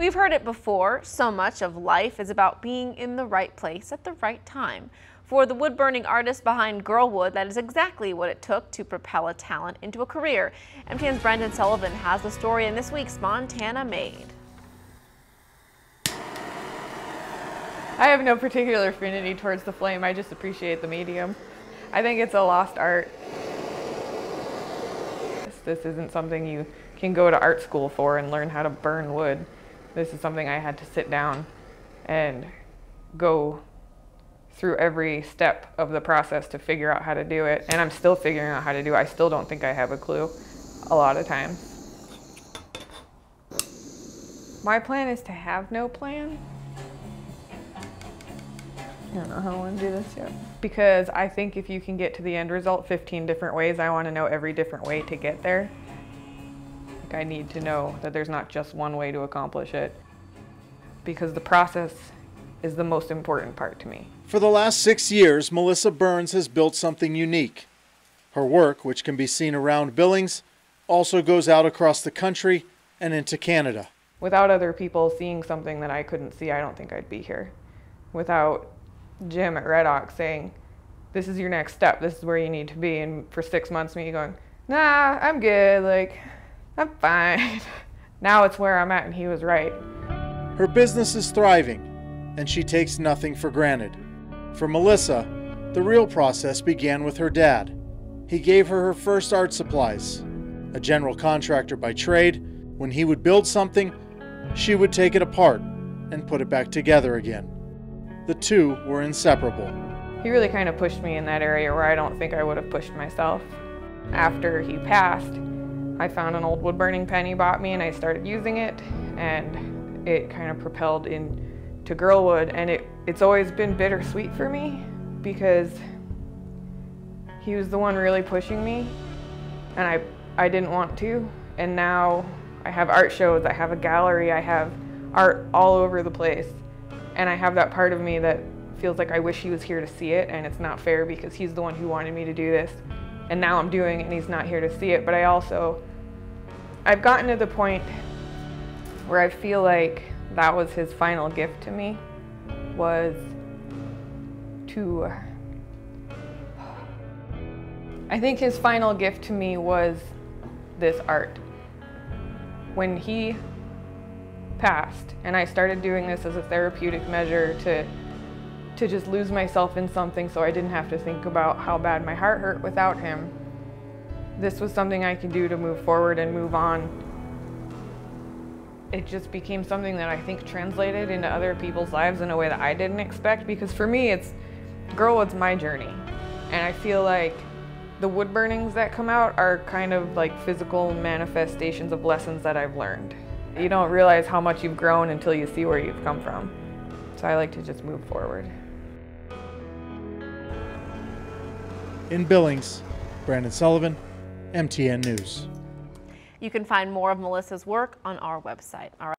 We've heard it before, so much of life is about being in the right place at the right time. For the wood-burning artist behind Girlwood, that is exactly what it took to propel a talent into a career. MTN's Brandon Sullivan has the story in this week's Montana Made. I have no particular affinity towards the flame, I just appreciate the medium. I think it's a lost art. This isn't something you can go to art school for and learn how to burn wood. This is something I had to sit down and go through every step of the process to figure out how to do it. And I'm still figuring out how to do it. I still don't think I have a clue a lot of times. My plan is to have no plan. I don't know how I want to do this yet. Because I think if you can get to the end result 15 different ways, I want to know every different way to get there. Like, I need to know that there's not just one way to accomplish it. Because the process is the most important part to me. For the last 6 years, Melissa Burns has built something unique. Her work, which can be seen around Billings, also goes out across the country and into Canada. Without other people seeing something that I couldn't see, I don't think I'd be here. Without Jim at Red Ox saying, this is your next step, this is where you need to be, and for 6 months me going, nah, I'm good, like, I'm fine. Now it's where I'm at, and he was right. Her business is thriving, and she takes nothing for granted. For Melissa, the real process began with her dad. He gave her her first art supplies. A general contractor by trade, when he would build something, she would take it apart and put it back together again. The two were inseparable. He really kind of pushed me in that area where I don't think I would have pushed myself. After he passed, I found an old wood burning pen he bought me and I started using it, and it kind of propelled into Girlwood, and it's always been bittersweet for me because he was the one really pushing me, and I didn't want to, and now I have art shows, I have a gallery, I have art all over the place, and I have that part of me that feels like I wish he was here to see it, and it's not fair because he's the one who wanted me to do this, and now I'm doing it and he's not here to see it. But I've gotten to the point where I feel like that was his final gift to me, was to, I think his final gift to me was this art. When he passed and I started doing this as a therapeutic measure to just lose myself in something so I didn't have to think about how bad my heart hurt without him, this was something I could do to move forward and move on. It just became something that I think translated into other people's lives in a way that I didn't expect, because for me, Girlwood's my journey. And I feel like the wood burnings that come out are kind of like physical manifestations of lessons that I've learned. You don't realize how much you've grown until you see where you've come from. So I like to just move forward. In Billings, Brandon Sullivan, MTN News. You can find more of Melissa's work on our website.